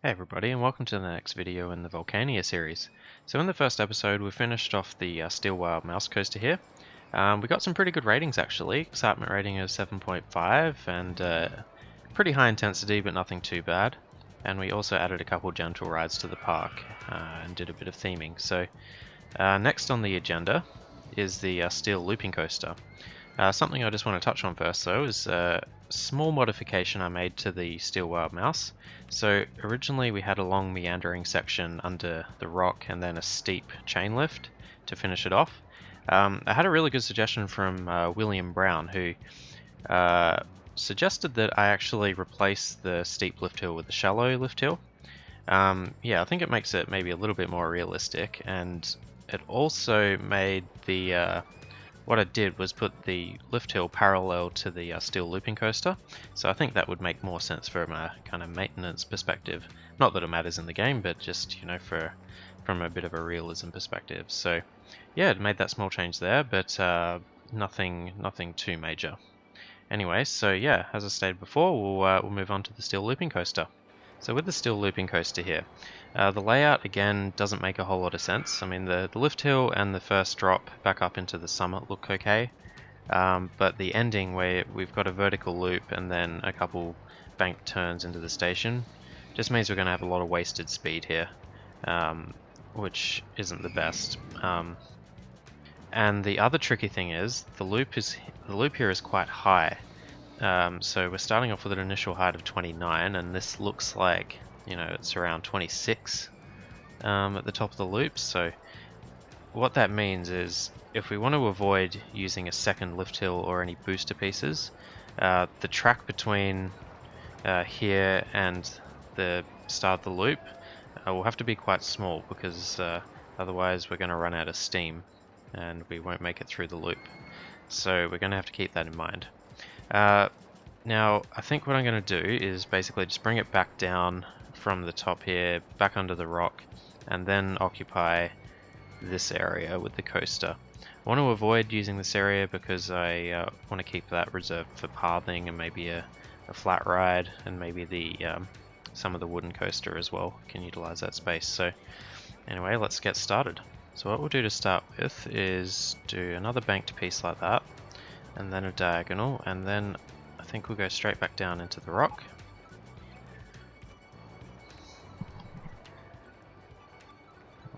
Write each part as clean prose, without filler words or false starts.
Hey everybody, and welcome to the next video in the Volcania series. So in the first episode we finished off the Steel Wild Mouse Coaster here. We got some pretty good ratings actually. Excitement rating is 7.5 and pretty high intensity but nothing too bad. And we also added a couple gentle rides to the park and did a bit of theming. So next on the agenda is the Steel Looping Coaster. Something I just want to touch on first though is a small modification I made to the Steel Wild Mouse. So originally we had a long meandering section under the rock and then a steep chain lift to finish it off. I had a really good suggestion from William Brown who suggested that I actually replace the steep lift hill with the shallow lift hill. Yeah, I think it makes it maybe a little bit more realistic, and it also made the what I did was put the lift hill parallel to the steel looping coaster, so I think that would make more sense from a kind of maintenance perspective. Not that it matters in the game, but just, you know, from a bit of a realism perspective. So yeah, it made that small change there, but nothing too major. Anyway, so yeah, as I stated before, we'll move on to the steel looping coaster. So with the steel looping coaster here, the layout again doesn't make a whole lot of sense. I mean, the lift hill and the first drop back up into the summit look okay, but the ending where we've got a vertical loop and then a couple bank turns into the station just means we're going to have a lot of wasted speed here, which isn't the best. And the other tricky thing is the loop here is quite high. So we're starting off with an initial height of 29, and this looks like, you know, it's around 26 at the top of the loop. So what that means is if we want to avoid using a second lift hill or any booster pieces, the track between here and the start of the loop will have to be quite small, because otherwise we're going to run out of steam and we won't make it through the loop. So we're going to have to keep that in mind. Now, I think what I'm going to do is basically just bring it back down from the top here, back under the rock, and then occupy this area with the coaster. I want to avoid using this area because I want to keep that reserved for pathing and maybe a flat ride, and maybe the some of the wooden coaster as well can utilize that space. So anyway, let's get started. So what we'll do to start with is do another banked piece like that, and then a diagonal, and then I think we'll go straight back down into the rock.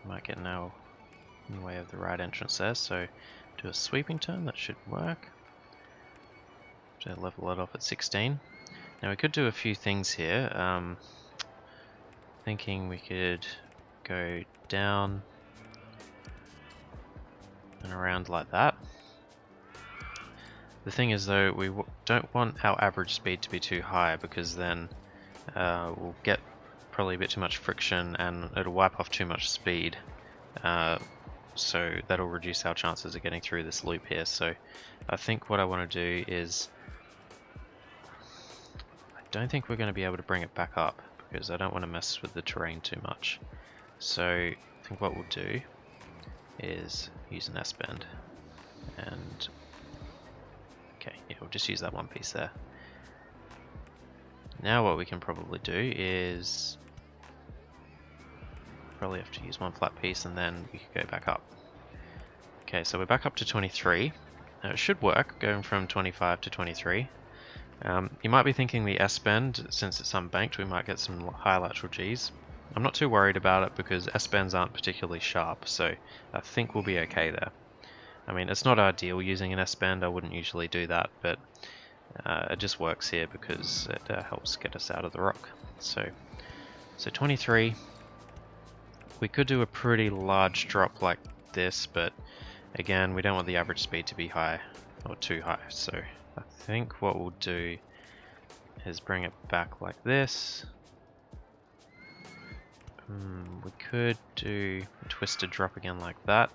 Might get now in the way of the right entrance there, so do a sweeping turn, that should work. To level it off at 16. Now we could do a few things here. Thinking we could go down and around like that. The thing is though, we don't want our average speed to be too high, because then we'll get probably a bit too much friction and it'll wipe off too much speed. So that'll reduce our chances of getting through this loop here. So I think what I want to do is, I don't think we're going to be able to bring it back up because I don't want to mess with the terrain too much. So I think what we'll do is use an S-bend, and okay, yeah, we'll just use that one piece there. Now what we can probably do is probably have to use one flat piece and then we can go back up. Okay, so we're back up to 23. Now it should work, going from 25 to 23. You might be thinking the S-bend, since it's unbanked, we might get some high lateral Gs. I'm not too worried about it because S-bends aren't particularly sharp, so I think we'll be okay there. I mean, it's not ideal using an S-bend, I wouldn't usually do that, but it just works here because it helps get us out of the rock. So 23. We could do a pretty large drop like this, but again, we don't want the average speed to be high or too high. So I think what we'll do is bring it back like this. We could do a twisted drop again like that.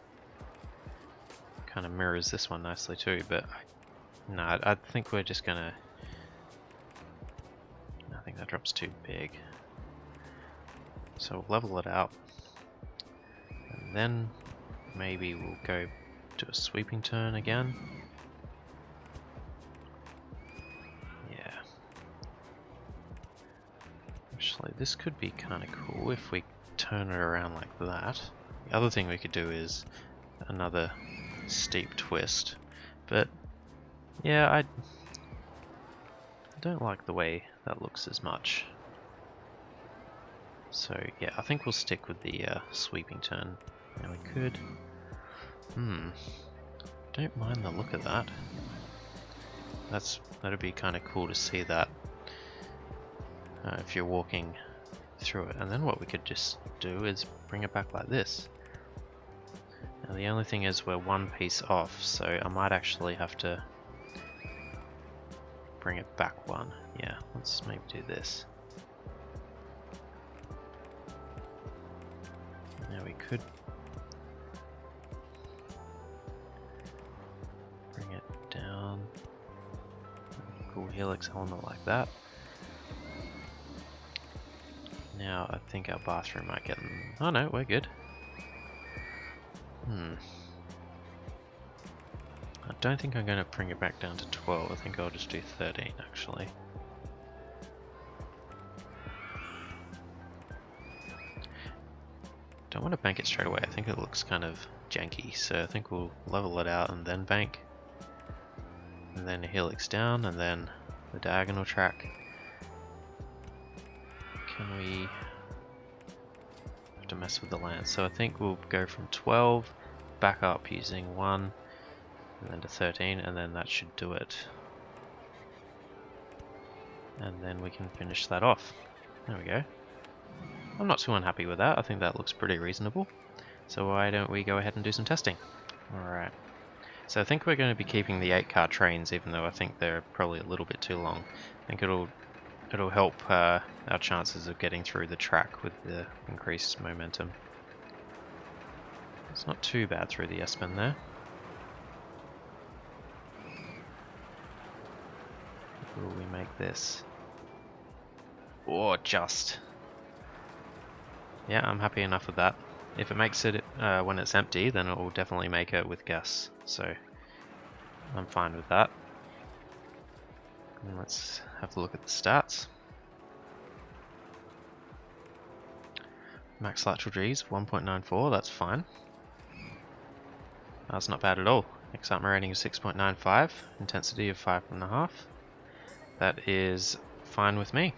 Kind of mirrors this one nicely too, but no, I think we're just gonna, I think that drop's too big. So we'll level it out. And then maybe we'll go do a sweeping turn again. Yeah. Actually, this could be kind of cool if we turn it around like that. The other thing we could do is another steep twist, but yeah, I don't like the way that looks as much. So yeah, I think we'll stick with the sweeping turn. Now we could... don't mind the look of that. That'd be kind of cool to see that if you're walking through it. And then what we could just do is bring it back like this. Now the only thing is we're one piece off, so I might actually have to bring it back one. Yeah, let's maybe do this. Now we could bring it down. Cool helix element like that. Now I think our bathroom might get... Oh no, we're good. I don't think I'm going to bring it back down to 12. I think I'll just do 13 actually. Don't want to bank it straight away. I think it looks kind of janky, so I think we'll level it out and then bank. And then a helix down, and then the diagonal track. Can we... have to mess with the land. So I think we'll go from 12 back up using 1 and then to 13, and then that should do it. And then we can finish that off. There we go. I'm not too unhappy with that. I think that looks pretty reasonable. So why don't we go ahead and do some testing? Alright. So I think we're going to be keeping the 8-car trains, even though I think they're probably a little bit too long. I think it'll help our chances of getting through the track with the increased momentum. It's not too bad through the S-bend there. Will we make this? Or just. Yeah, I'm happy enough with that. If it makes it when it's empty, then it will definitely make it with gas. So I'm fine with that. And let's have a look at the stats. Max lateral G's 1.94, that's fine. That's not bad at all. Excitement rating is 6.95, intensity of 5.5. That is fine with me.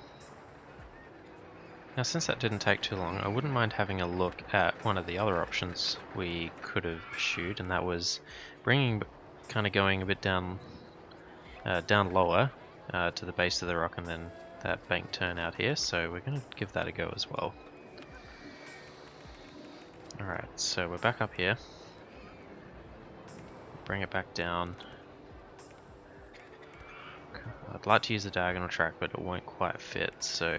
Now since that didn't take too long, I wouldn't mind having a look at one of the other options we could have pursued, and that was going a bit down lower to the base of the rock, and then that bank turn out here, so we're going to give that a go as well. Alright, so we're back up here. Bring it back down. I'd like to use the diagonal track, but it won't quite fit, so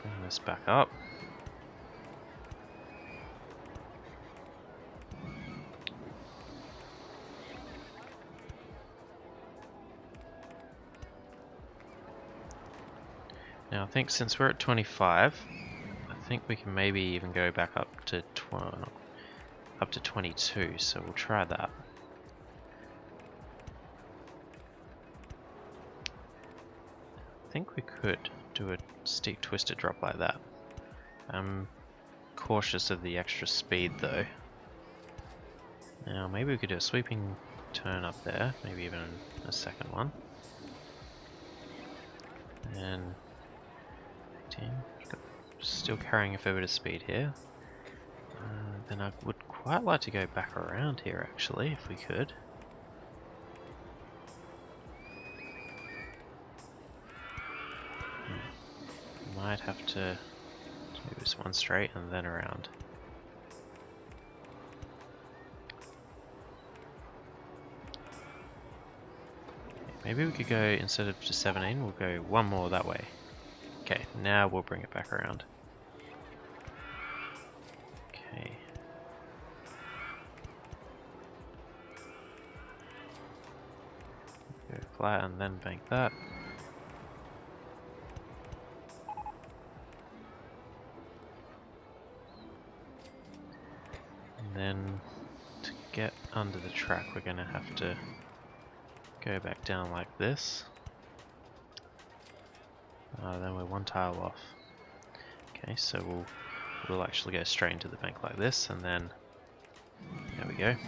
bring this back up. Now I think since we're at 25, I think we can maybe even go back up to 22, so we'll try that. I think we could do a steep twisted drop like that. I'm cautious of the extra speed though. Now maybe we could do a sweeping turn up there, maybe even a second one. And 18, still carrying a fair bit of speed here. Then I would quite like to go back around here actually, if we could. Might have to do this one straight and then around. Maybe we could go, instead of just 17, we'll go one more that way. Okay, now we'll bring it back around. Okay. Go flat and then bank that. And then to get under the track, we're going to have to go back down like this. Then we're one tile off. Okay, so we'll actually go straight into the bank like this, and then there we go. And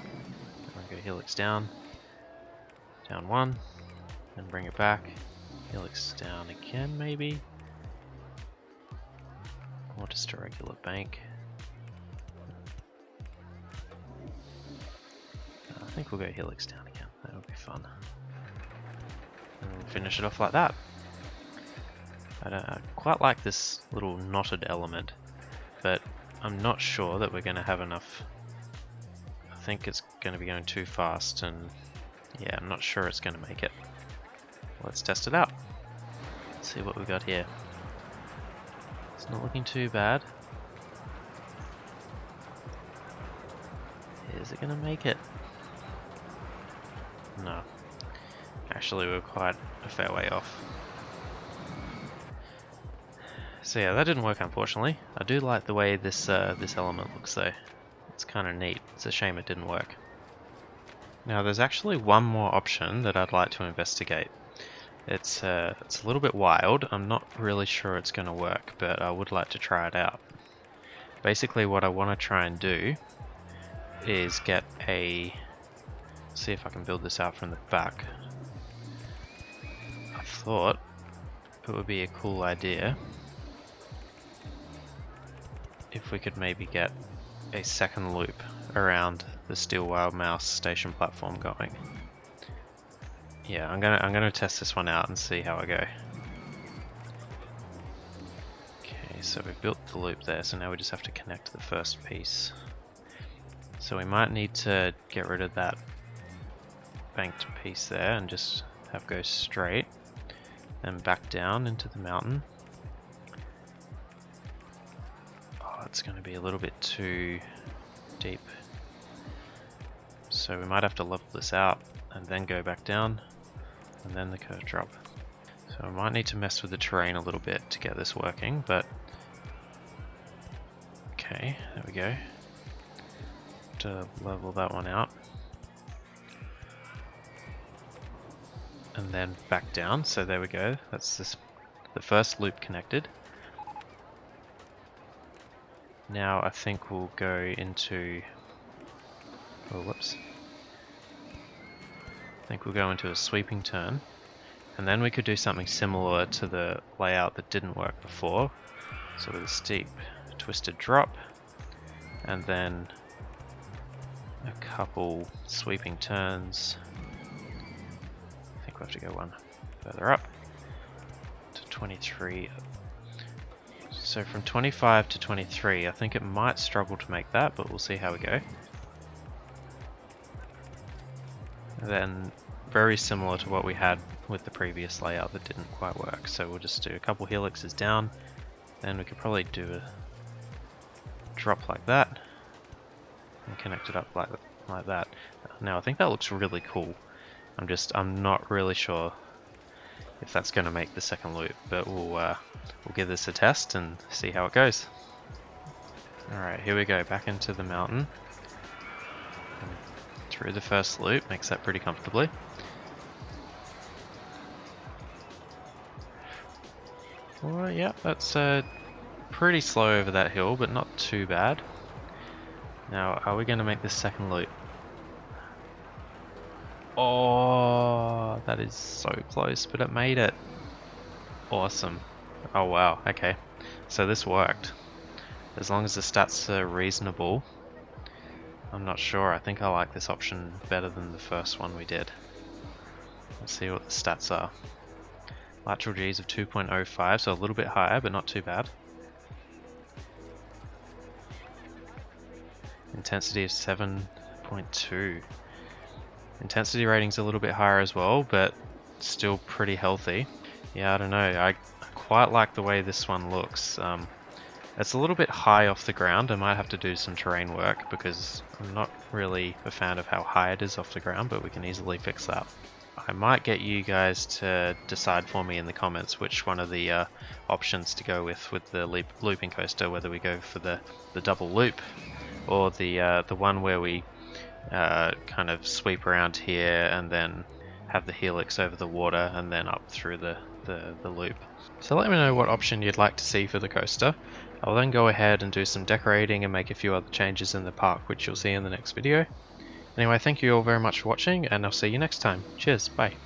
we'll go helix down, down one, and bring it back. Helix down again, maybe, or just a regular bank. I think we'll go helix down again. That would be fun. And we'll finish it off like that. I quite like this little knotted element, but I'm not sure that we're going to have enough. I think it's going to be going too fast, and yeah, I'm not sure it's going to make it. Let's test it out. Let's see what we got here. It's not looking too bad. Is it going to make it? No. Actually, we're quite a fair way off. So yeah, that didn't work, unfortunately. I do like the way this this element looks though. It's kind of neat. It's a shame it didn't work. Now there's actually one more option that I'd like to investigate. It's a little bit wild. I'm not really sure it's going to work, but I would like to try it out. Basically what I want to try and do is get a... see if I can build this out from the back. I thought it would be a cool idea if we could maybe get a second loop around the Steel Wild Mouse station platform going. Yeah, I'm gonna test this one out and see how I go. Okay, so we've built the loop there, so now we just have to connect the first piece. So we might need to get rid of that banked piece there and just have go straight and back down into the mountain. It's going to be a little bit too deep, so we might have to level this out and then go back down and then the curve drop. So I might need to mess with the terrain a little bit to get this working, but okay, there we go. To level that one out and then back down, so there we go. That's the first loop connected. Now I think we'll go into, oh whoops, I think we'll go into a sweeping turn, and then we could do something similar to the layout that didn't work before, so with a steep twisted drop, and then a couple sweeping turns. I think we have to go one further up to 23. So from 25 to 23, I think it might struggle to make that, but we'll see how we go. And then very similar to what we had with the previous layout that didn't quite work. So we'll just do a couple helixes down, then we could probably do a drop like that and connect it up like that. Now I think that looks really cool. I'm not really sure if that's going to make the second loop, but we'll give this a test and see how it goes. Alright, here we go, back into the mountain. And through the first loop, makes that pretty comfortably. Well, yeah, that's pretty slow over that hill, but not too bad. Now, are we going to make this second loop? Oh, that is so close, but it made it. Awesome. Oh wow, okay. So this worked. As long as the stats are reasonable. I'm not sure, I think I like this option better than the first one we did. Let's see what the stats are. Lateral Gs of 2.05, so a little bit higher, but not too bad. Intensity of 7.2. Intensity rating's a little bit higher as well, but still pretty healthy. Yeah, I don't know. I quite like the way this one looks. It's a little bit high off the ground. I might have to do some terrain work because I'm not really a fan of how high it is off the ground, but we can easily fix that. I might get you guys to decide for me in the comments which one of the options to go with the looping coaster, whether we go for the double loop or the one where we kind of sweep around here and then have the helix over the water and then up through the loop. So let me know what option you'd like to see for the coaster. I'll then go ahead and do some decorating and make a few other changes in the park, which you'll see in the next video. Anyway, thank you all very much for watching, and I'll see you next time. Cheers, bye.